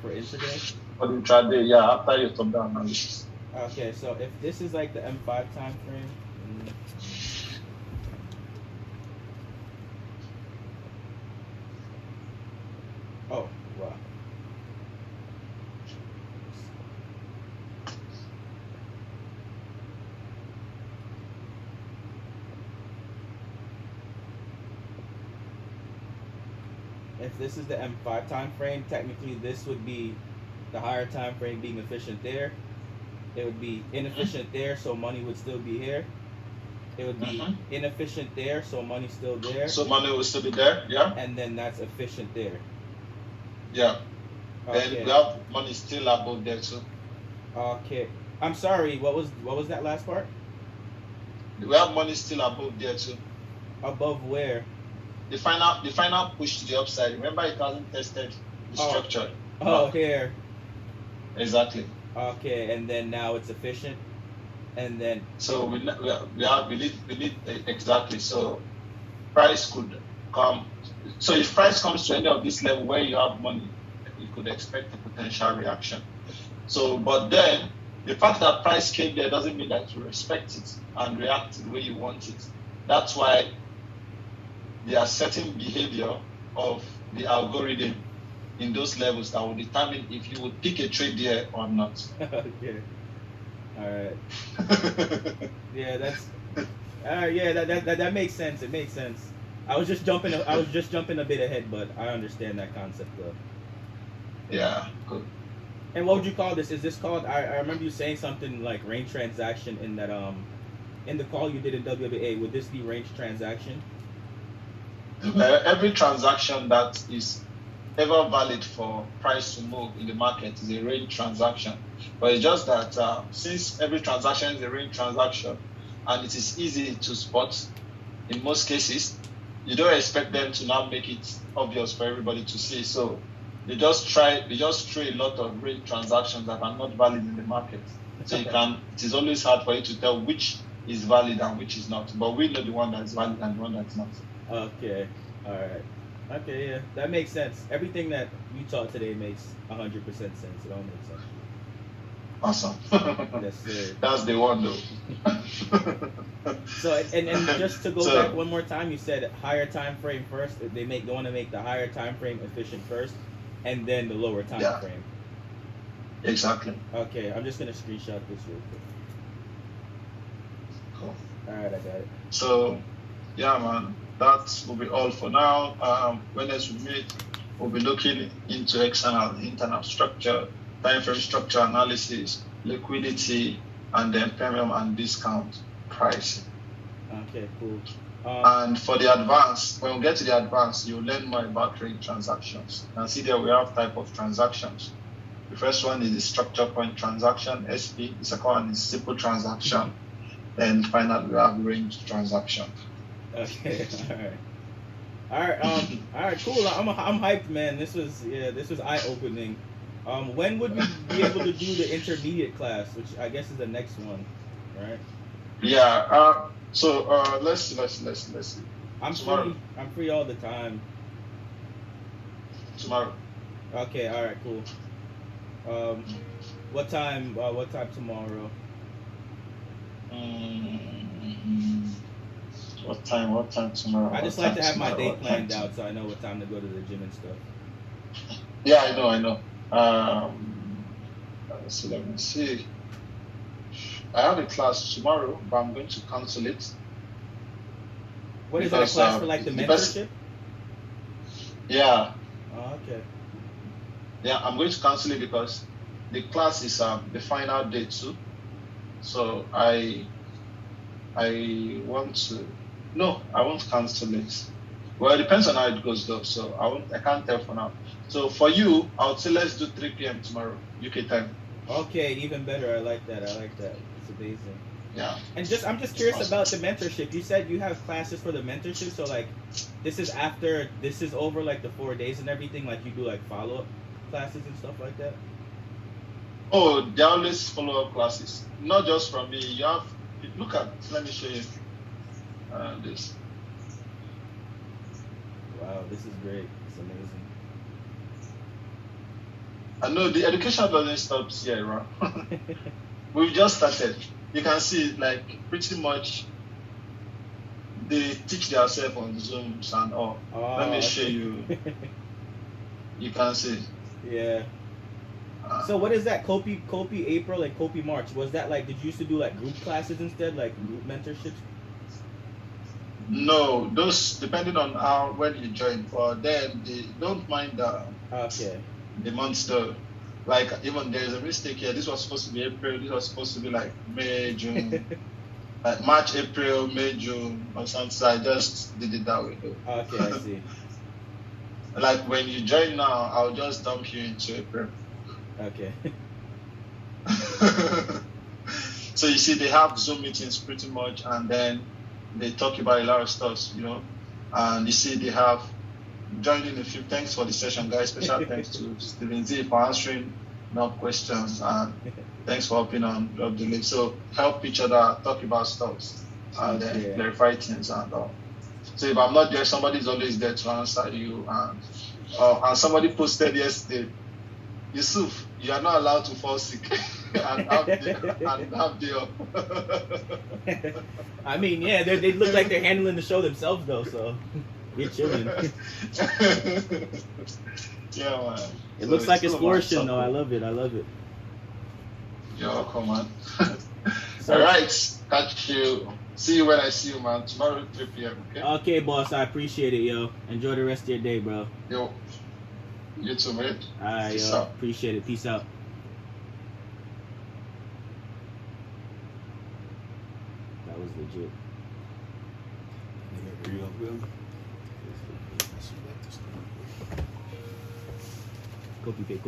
for intraday? For the intraday, yeah, after your top-down analysis. Okay, so if this is like the M5 time frame, oh wow. If this is the M5 time frame, technically this would be the higher time frame being efficient there. It would be inefficient there, so money would still be here. It would be inefficient there, so money's still there. So money will still be there, yeah? And then that's efficient there. Yeah. Okay. Then we have money still above there too. Okay. I'm sorry, what was that last part? We have money still above there too. Above where? The final push to the upside. Remember, it hasn't tested the structure. Oh, here. Exactly. Okay, and then now it's efficient, and then. So we need exactly. So price could come. So if price comes to any of this level where you have money, you could expect a potential reaction. So, but then the fact that price came there doesn't mean that you respect it and react the way you want it. That's why there are certain behavior of the algorithm in those levels that will determine if you would pick a trade there or not. Okay. All right. Yeah, that's. Yeah, that makes sense. It makes sense. I was just jumping a bit ahead, but I understand that concept though. Yeah. Good. And what would you call this? Is this called? I remember you saying something like range transaction in that in the call you did in WBA. Would this be range transaction? Every transaction that is ever valid for price to move in the market is a range transaction. But it's just that since every transaction is a range transaction and it is easy to spot in most cases, you don't expect them to now make it obvious for everybody to see. So they just throw a lot of range transactions that are not valid in the market. So it is always hard for you to tell which is valid and which is not. But we know the one that is valid and the one that is not. Okay. All right. Okay, yeah, that makes sense. Everything that you taught today makes 100% sense. It all makes sense. Awesome. Yes, sir. That's the one, though. So, and just to go back one more time, you said higher time frame first. They want to make the higher time frame efficient first, and then the lower time frame. Exactly. Okay, I'm just gonna screenshot this real quick. Cool. All right, I got it. So, yeah, man. That will be all for now. When as we meet, we'll be looking into external, internal structure, time frame structure analysis, liquidity, and then premium and discount pricing. Okay, cool. And for the advanced, when we get to the advanced, you'll learn more about range transactions. And see there we have type of transactions. The first one is the structure point transaction, SP. The second one is simple transaction. Then finally we have range transaction. Okay, all right, cool. I'm hyped, man. This was eye opening. When would we be able to do the intermediate class, which I guess is the next one, right? Yeah. So let's see. I'm free all the time. Tomorrow. Okay. All right. Cool. What time? What time tomorrow? What time tomorrow? I just like to have my day planned out so I know what time to go to the gym and stuff. Yeah, I know. Let me see. I have a class tomorrow, but I'm going to cancel it. What is that, a class for like the mentorship? Yeah. Oh, okay. Yeah, I'm going to cancel it because the class is the final day too. So I want to. No, I won't cancel it. Well, it depends on how it goes though, so I can't tell for now. So for you, I would say let's do 3 p.m. tomorrow, UK time. Okay, even better. I like that. It's amazing. Yeah. And I'm just curious about the mentorship. You said you have classes for the mentorship, so like this is after this is over, like the 4 days and everything, like you do like follow-up classes and stuff like that? Oh, there are always follow-up classes. Not just from me. You have let me show you this. Wow, this is great. It's amazing. I know the education doesn't stop here, right? We've just started. You can see, like, pretty much they teach themselves on Zooms and all. Let me show you. You can see. Yeah. So what is that? Copy April and Copy March. Was that like, did you used to do like group classes instead, like group mentorships? No, those depending on when you join. For them, they don't mind the months though. Like even there's a mistake here. This was supposed to be April. This was supposed to be like May, June, like March, April, May, June, or something. So I just did it that way though. Okay, I see. Like when you join now, I'll just dump you into April. Okay. So you see, they have Zoom meetings pretty much, and then they talk about a lot of stuff, you know. And you see, they have joined in a few. Thanks for the session, guys. Special thanks to Steven Z for answering more questions, and thanks for helping on drop the link. So help each other talk about stuff and then clarify things and all. So if I'm not there, somebody's always there to answer you. And somebody posted yesterday, Yusuf, you are not allowed to fall sick and have day off. I mean, yeah, they look like they're handling the show themselves though, so you're chilling. Yeah, man. It looks like it's flourishing though. I love it. You're welcome, man. All right, catch you. See you when I see you, man. Tomorrow 3 p.m. Okay. Okay, boss. I appreciate it, yo. Enjoy the rest of your day, bro. Yo. You too, mate. All right, Peace yo. out. Appreciate it. Peace out. That was legit. Copy paste.